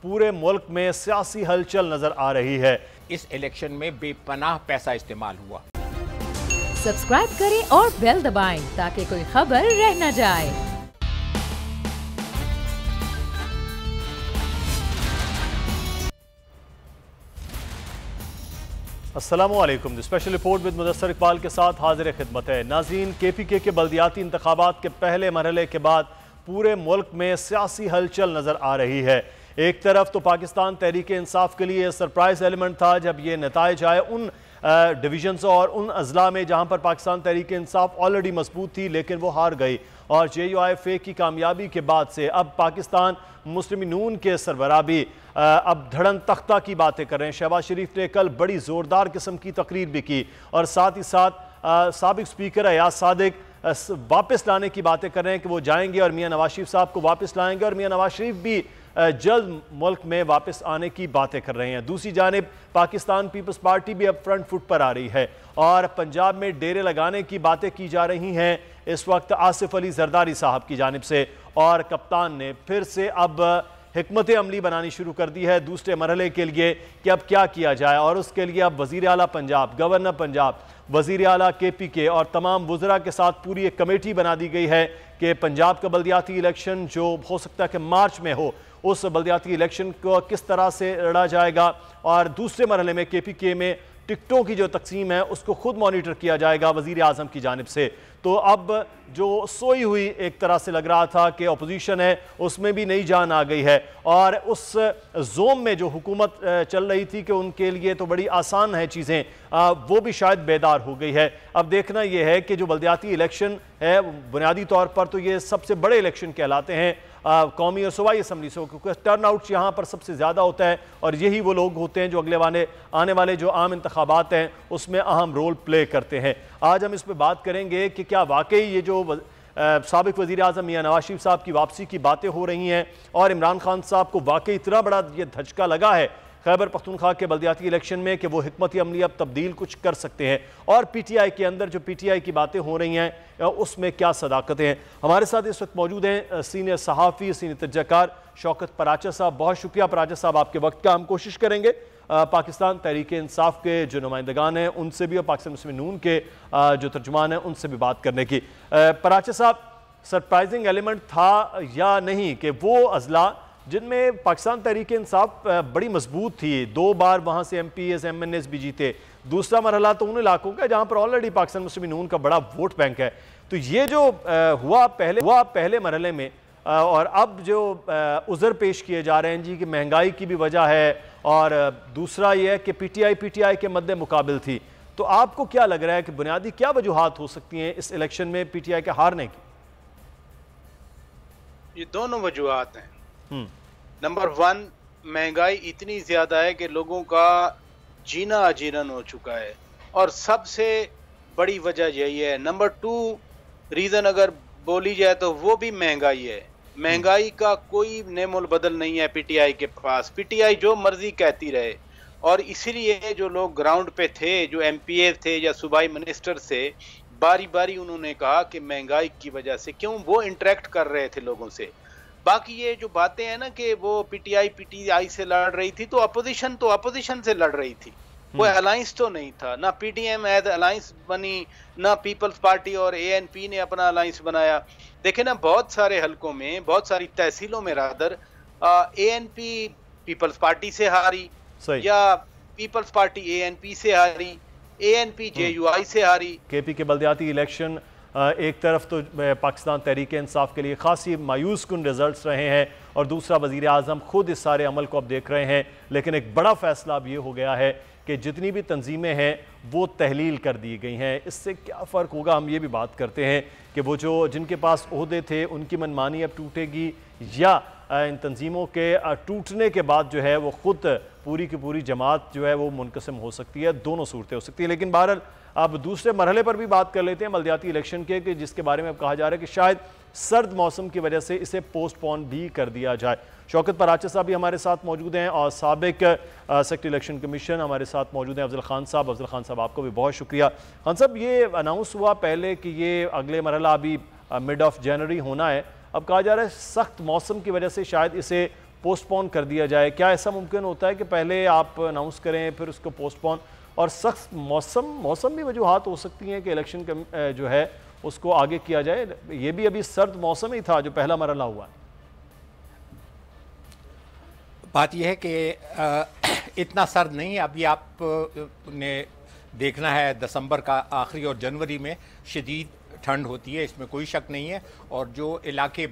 पूरे मुल्क में सियासी हलचल नजर आ रही है। इस इलेक्शन में बेपनाह पैसा इस्तेमाल हुआ। सब्सक्राइब करें और बेल दबाएं ताकि कोई खबर रह न जाए। अस्सलामुअलैकुम। Special report with Mudassar Iqbal के साथ हाजिर खिदमत है। नाज़रीन, KPK के बल्दियाती इंतखाबात के पहले मरहले के बाद पूरे मुल्क में सियासी हलचल नज़र आ रही है। एक तरफ तो पाकिस्तान तहरीक इंसाफ के लिए सरप्राइज एलिमेंट था जब ये नताइज आए उन डिवीजन्स और उन अजला में जहाँ पर पाकिस्तान तहरीक इंसाफ ऑलरेडी मजबूत थी, लेकिन वो हार गई। और JUIFA की कामयाबी के बाद से अब पाकिस्तान मुस्लिम नून के सरबराह भी अब धड़न तख्ता की बातें कर रहे हैं। शहबाज शरीफ ने कल बड़ी ज़ोरदार किस्म की तकरीर भी की और साथ ही साथ साबिक स्पीकर अयाज सादिक वापस लाने की बातें कर रहे हैं कि वो जाएंगे और मियां नवाज शरीफ साहब को वापस लाएंगे और मियां नवाज शरीफ भी जल्द मुल्क में वापस आने की बातें कर रहे हैं। दूसरी जानिब पाकिस्तान पीपल्स पार्टी भी अब फ्रंट फुट पर आ रही है और पंजाब में डेरे लगाने की बातें की जा रही हैं इस वक्त आसिफ अली जरदारी साहब की जानिब से। और कप्तान ने फिर से अब हिकमत अमली बनानी शुरू कर दी है दूसरे मरहले के लिए कि अब क्या किया जाए। और उसके लिए अब वज़ीर आला पंजाब, गवर्नर पंजाब, वज़ीर आला KPK और तमाम वज़रा के साथ पूरी एक कमेटी बना दी गई है कि पंजाब का बल्दियाती इलेक्शन जो हो सकता है कि मार्च में हो, उस बल्दियाती इलेक्शन को किस तरह से लड़ा जाएगा। और दूसरे मरहले में KPK में टिकटों की जो तकसीम है उसको खुद मॉनिटर किया जाएगा वज़ीर आज़म की जानिब से। तो अब जो सोई हुई एक तरह से लग रहा था कि अपोजिशन है, उसमें भी नई जान आ गई है और उस जोम में जो हुकूमत चल रही थी कि उनके लिए तो बड़ी आसान है चीज़ें, वो भी शायद बेदार हो गई है। अब देखना यह है कि जो बल्दियाती इलेक्शन है बुनियादी तौर पर तो ये सबसे बड़े इलेक्शन कहलाते हैं कौमी और सूबाई असम्बली से, क्योंकि टर्न आउट यहाँ पर सबसे ज़्यादा होता है और यही वो लोग होते हैं जो आने वाले जो आम इंतखाबात हैं उसमें अहम रोल प्ले करते हैं। आज हम इस पर बात करेंगे कि क्या वाकई ये जो साबिक वज़ीर आज़म मियां नवाज शरीफ साहब की वापसी की बातें हो रही हैं और इमरान खान साहब को वाकई इतना बड़ा ये धचका लगा है खैबर पख्तूनख्वा के बल्दियाती इलेक्शन में कि वो हिकमत अमली अब तब्दील कुछ कर सकते हैं। और PTI के अंदर जो PTI की बातें हो रही हैं उसमें क्या सदाकतें हैं। हमारे साथ इस वक्त मौजूद हैं सीनियर सहाफ़ी, सीनियर तजज़्ज़ाकार शौकत पराचा साहब। बहुत शुक्रिया पराचा साहब आपके वक्त का। हम कोशिश करेंगे पाकिस्तान तहरीक इंसाफ के जो नुमाइंदगान हैं उनसे भी और पाकिस्तान मुस्लिम नून के जो तर्जुमान हैं उनसे भी बात करने की। पराचा साहब, सरप्राइजिंग एलिमेंट था या नहीं कि वो अजला जिनमें पाकिस्तान तहरीक इंसाफ बड़ी मजबूत थी, 2 बार वहाँ से MPs MNAs भी जीते, दूसरा मरहला तो उन इलाकों का जहाँ पर ऑलरेडी पाकिस्तान मुस्लिम नून का बड़ा वोट बैंक है, तो ये जो हुआ पहले मरहले में और अब जो उज़र पेश किए जा रहे हैं जी कि महंगाई की भी वजह है और दूसरा ये है कि PTI के मद्दे मुकाबिल थी, तो आपको क्या लग रहा है कि बुनियादी क्या वजूहात हो सकती हैं इस इलेक्शन में PTI के हारने की? ये दोनों वजूहात हैं। नंबर 1, महंगाई इतनी ज्यादा है कि लोगों का जीना अजीरन हो चुका है और सबसे बड़ी वजह यही है। नंबर 2 रीजन अगर बोली जाए तो वो भी महंगाई है। महंगाई का कोई नेमोल बदल नहीं है PTI के पास। PTI जो मर्जी कहती रहे और इसीलिए जो लोग ग्राउंड पे थे, जो MPA थे या सूबाई मिनिस्टर से, बारी बारी उन्होंने कहा कि महंगाई की वजह से, क्यों वो इंटरेक्ट कर रहे थे लोगों से। बाकी ये जो बातें हैं ना कि वो PTI से लड़ रही थी, तो अपोजिशन से लड़ रही थी, कोई अलायंस तो नहीं था। ना PDM एज अलायंस बनी, ना पीपल्स पार्टी और ANP ने अपना अलायंस बनाया। देखे ना बहुत सारे हलकों में, बहुत सारी तहसीलों में रादर ANP पीपल्स पार्टी से हारी या पीपल्स पार्टी ANP से हारी, ANP JUI से हारी। KP के बल्दियाती इलेक्शन एक तरफ तो पाकिस्तान तहरीक इंसाफ के लिए खासी मायूस कुन रिजल्ट्स रहे हैं और दूसरा वज़ीर आज़म खुद इस सारे अमल को अब देख रहे हैं। लेकिन एक बड़ा फैसला अब ये हो गया है कि जितनी भी तंजीमें हैं वो तहलील कर दी गई हैं। इससे क्या फ़र्क होगा, हम ये भी बात करते हैं कि वो जो जिनके पास ओहदे थे उनकी मनमानी अब टूटेगी या इन तंजीमों के टूटने के बाद जो है वो ख़ुद पूरी की पूरी जमात जो है वो मुनक़सिम हो सकती है। दोनों सूरतें हो सकती है। लेकिन बहरहाल अब दूसरे मरहले पर भी बात कर लेते हैं बल्दियाती इलेक्शन के, कि जिसके बारे में अब कहा जा रहा है कि शायद सर्द मौसम की वजह से इसे पोस्टपोन भी कर दिया जाए। शौकत पराचा साहब भी हमारे साथ मौजूद हैं और साबिक सेक्रेटरी इलेक्शन कमीशन हमारे साथ मौजूद हैं अफजल खान साहब। अफजल खान साहब आपको भी बहुत शुक्रिया। खान साहब, ये अनाउंस हुआ पहले कि ये अगले मरहला अभी मिड ऑफ जनवरी होना है, अब कहा जा रहा है सख्त मौसम की वजह से शायद इसे पोस्टपोन कर दिया जाए? क्या ऐसा मुमकिन होता है कि पहले आप अनाउंस करें फिर उसको पोस्टपोन? और सख्त मौसम भी वजूहात हो सकती हैं कि इलेक्शन जो है उसको आगे किया जाए। ये भी अभी सर्द मौसम ही था जो पहला मरहला हुआ है। बात यह है कि इतना सर्द नहीं, अभी आपने देखना है दिसंबर का आखिरी और जनवरी में शदीद ठंड होती है, इसमें कोई शक नहीं है। और जो इलाके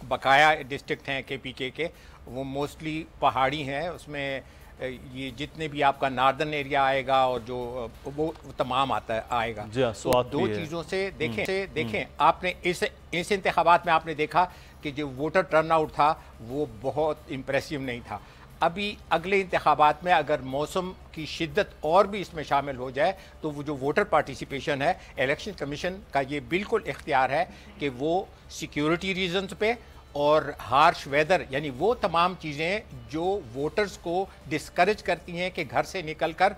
बकाया डिस्ट्रिक्ट हैं KPK के, वो मोस्टली पहाड़ी हैं, उसमें ये जितने भी आपका नार्दर्न एरिया आएगा और जो वो तमाम आएगा। तो दो चीज़ों से देखें आपने इस इंतखाबात में आपने देखा कि जो वोटर टर्नआउट था वो बहुत इम्प्रेसिव नहीं था। अभी अगले इंतखाबात में अगर मौसम की शिद्दत और भी इसमें शामिल हो जाए तो वो जो वोटर पार्टिसिपेशन है, इलेक्शन कमीशन का ये बिल्कुल इख्तियार है कि वो सिक्योरिटी रीजंस पे और हार्श वेदर, यानी वो तमाम चीज़ें जो वोटर्स को डिस्करेज करती हैं कि घर से निकलकर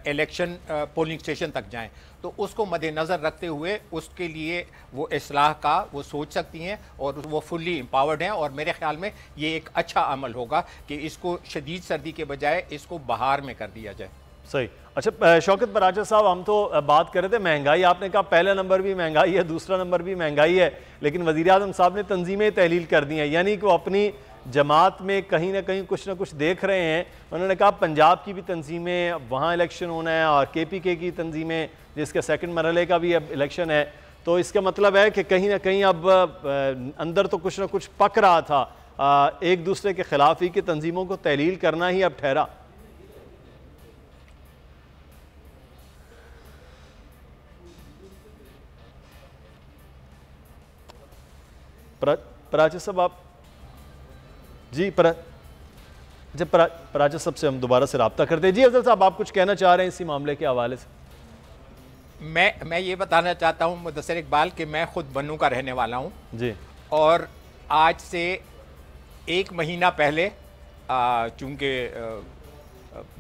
इलेक्शन पोलिंग स्टेशन तक जाएं, तो उसको मद्देनज़र रखते हुए उसके लिए वो इस्लाह का वो सोच सकती हैं और वो फुल्ली एम्पावर्ड हैं। और मेरे ख्याल में ये एक अच्छा अमल होगा कि इसको शदीद सर्दी के बजाय इसको बहार में कर दिया जाए। सही। अच्छा शौकत बराचा साहब, हम तो बात कर रहे थे महंगाई, आपने कहा पहला नंबर भी महंगाई है, दूसरा नंबर भी महंगाई है, लेकिन वज़ीर आज़म साहब ने तंजीमें तहलील कर दी हैं, यानी कि वो अपनी जमात में कहीं ना कहीं कुछ ना कुछ देख रहे हैं। उन्होंने कहा पंजाब की भी तंजीमें, वहाँ इलेक्शन होना है, और KPK की तंजीमें जिसके सेकंड मरहले का भी अब इलेक्शन है, तो इसका मतलब है कि कहीं ना कहीं अब अंदर तो कुछ ना कुछ पक रहा था, एक दूसरे के खिलाफ ही की तंजीमों को तहलील करना ही अब ठहरा। पराचा साहब आप जी पराचा साहब से हम दोबारा से रब्ता करते हैं। जी अफजल साहब, आप कुछ कहना चाह रहे हैं इसी मामले के हवाले से? मैं ये बताना चाहता हूँ मुदस्सिर इकबाल कि मैं खुद बन्नू का रहने वाला हूँ जी, और आज से 1 महीना पहले चूँकि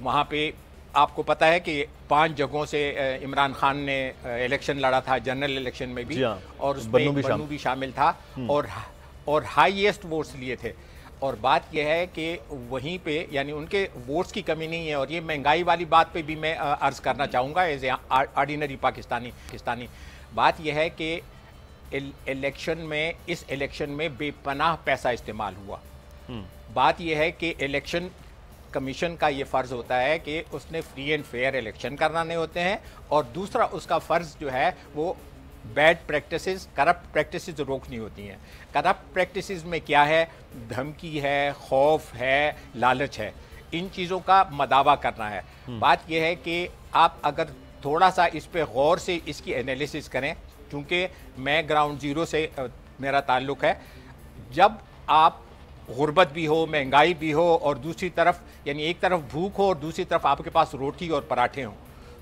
वहाँ पे आपको पता है कि 5 जगहों से इमरान खान ने इलेक्शन लड़ा था, जनरल इलेक्शन में भी, और उसमें बन्नू भी शामिल था और हाईएस्ट वोट्स लिए थे। और बात यह है कि वहीं पे यानी उनके वोट्स की कमी नहीं है। और ये महंगाई वाली बात पे भी मैं अर्ज़ करना चाहूँगा एज ए ऑर्डिनरी पाकिस्तानी। बात यह है कि इस इलेक्शन में बेपनाह पैसा इस्तेमाल हुआ। बात यह है कि इलेक्शन कमीशन का ये फ़र्ज़ होता है कि उसने फ्री एंड फेयर इलेक्शन कराने होते हैं, और दूसरा उसका फ़र्ज़ जो है वो बैड प्रैक्टिसेस, करप्ट प्रैक्टिसेस रोकनी होती हैं। करप्ट प्रैक्टिसेस में क्या है? धमकी है, खौफ है, लालच है, इन चीज़ों का मदावा करना है। बात यह है कि आप अगर थोड़ा सा इस पे गौर से इसकी एनालिसिस करें, क्योंकि मैं ग्राउंड ज़ीरो से मेरा ताल्लुक़ है, जब आप गुर्बत भी हो, महंगाई भी हो, और दूसरी तरफ यानी एक तरफ भूख हो और दूसरी तरफ आपके पास रोटी और पराठे हों,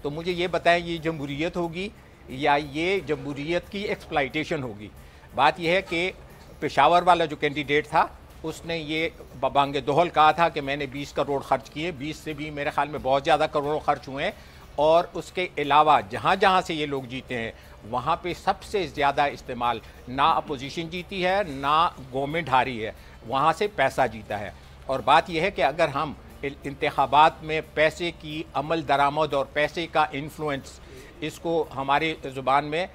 तो मुझे ये बताएं ये जमहूरियत होगी या ये जमहूरियत की एक्सप्लाइटेशन होगी? बात यह है कि पेशावर वाला जो कैंडिडेट था उसने ये बबांगे दोहल कहा था कि मैंने 20 करोड़ खर्च किए, 20 से भी मेरे ख्याल में बहुत ज़्यादा करोड़ खर्च हुए हैं। और उसके अलावा जहाँ जहाँ से ये लोग जीते हैं वहाँ पे सबसे ज़्यादा इस्तेमाल ना अपोजिशन जीती है ना गवर्नमेंट हारी है, वहाँ से पैसा जीता है। और बात यह है कि अगर हम इंतखाबात में पैसे की अमल दरामद और पैसे का इन्फ्लुएंस, इसको हमारी ज़ुबान में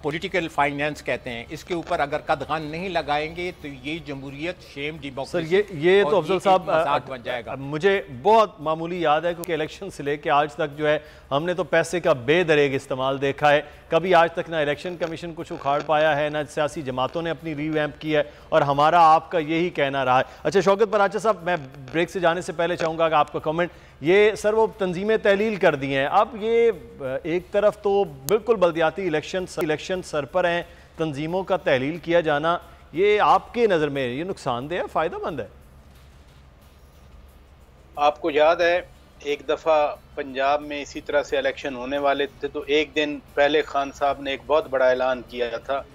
पॉलिटिकल फाइनेंस कहते हैं, इसके ऊपर अगर कदगन नहीं लगाएंगे तो ये जमहूरियत शेम डेमोक्रेसी सर ये तो अफजल साहब बन जाएगा। मुझे बहुत मामूली याद है क्योंकि इलेक्शन से लेके आज तक जो है हमने तो पैसे का बेदरेग इस्तेमाल देखा है। कभी आज तक ना इलेक्शन कमीशन कुछ उखाड़ पाया है, ना सियासी जमातों ने अपनी रीवैम्प की है, और हमारा आपका यही कहना रहा है। अच्छा शौकत बराचा साहब, मैं ब्रेक से जाने से पहले चाहूँगा कि आपका कमेंट, ये सर वो तंजीमें तहलील कर दी हैं, अब ये एक तरफ तो बिल्कुल बल्दियाती इलेक्शन सर पर हैं, तंजीमों का तहलील किया जाना, ये आपके नज़र में ये नुकसानदेह है, फ़ायदेमंद है? आपको याद है एक दफ़ा पंजाब में इसी तरह से इलेक्शन होने वाले थे, तो एक दिन पहले खान साहब ने एक बहुत बड़ा ऐलान किया था।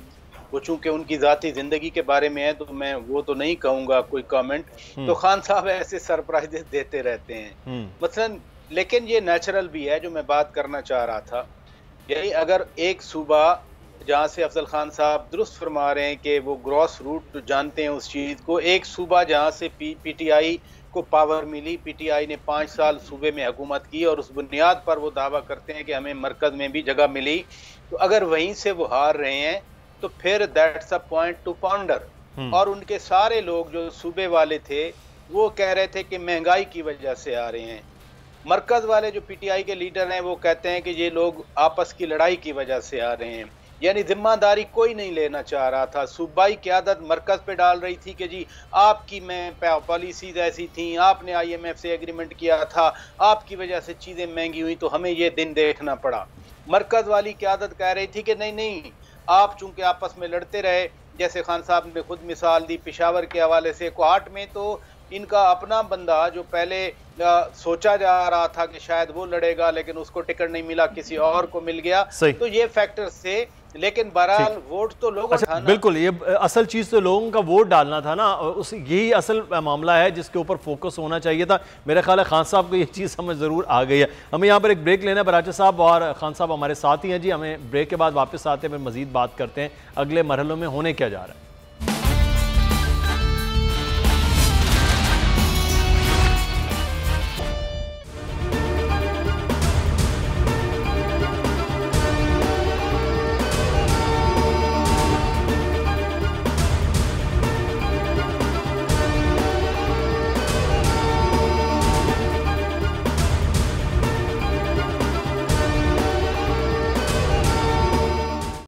वो चूंकि उनकी ज़ाती ज़िंदगी के बारे में है तो मैं वो तो नहीं कहूँगा कोई कमेंट, तो खान साहब ऐसे सरप्राइजेस देते रहते हैं मसलन। लेकिन ये नेचुरल भी है, जो मैं बात करना चाह रहा था, यही अगर एक सूबा जहाँ से अफजल खान साहब दुरुस्त फरमा रहे हैं कि वो ग्रॉस रूट जानते हैं उस चीज़ को। एक सूबा जहाँ से पीटीआई को पावर मिली, पीटीआई ने 5 साल सूबे में हुकूमत की और उस बुनियाद पर वो दावा करते हैं कि हमें मरकज़ में भी जगह मिली, तो अगर वहीं से वो हार रहे हैं तो फिर that's a point two ponder. और उनके सारे लोग जो सूबे वाले थे वो कह रहे थे कि महंगाई की वजह से आ रहे हैं। मरकज़ वाले जो पीटीआई के लीडर हैं वो कहते हैं कि ये लोग आपस की लड़ाई की वजह से आ रहे हैं। यानी जिम्मेदारी कोई नहीं लेना चाह रहा था। सूबाई क़यादत मरकज़ पे डाल रही थी कि जी आपकी में पॉलिसीज ऐसी थी, आपने IMF से एग्रीमेंट किया था, आपकी वजह से चीज़ें महंगी हुई तो हमें ये दिन देखना पड़ा। मरकज़ वाली क़यादत कह रही थी कि नहीं नहीं, आप चूंकि आपस में लड़ते रहे, जैसे खान साहब ने खुद मिसाल दी पेशावर के हवाले से, कोहाट में तो इनका अपना बंदा जो पहले सोचा जा रहा था कि शायद वो लड़ेगा लेकिन उसको टिकट नहीं मिला, किसी और को मिल गया। तो ये फैक्टर्स थे, लेकिन बहरहाल वोट तो लोगों का था ना। बिल्कुल, ये असल चीज़ तो लोगों का वोट डालना था ना, उस यही असल मामला है जिसके ऊपर फोकस होना चाहिए था। मेरा ख्याल है खान साहब को ये चीज़ समझ ज़रूर आ गई है। हमें यहाँ पर एक ब्रेक लेना है, बराचा साहब और खान साहब हमारे साथ ही हैं जी। हमें ब्रेक के बाद वापस आते हैं, फिर मज़ीद बात करते हैं अगले मरहलों में होने क्या जा रहा है।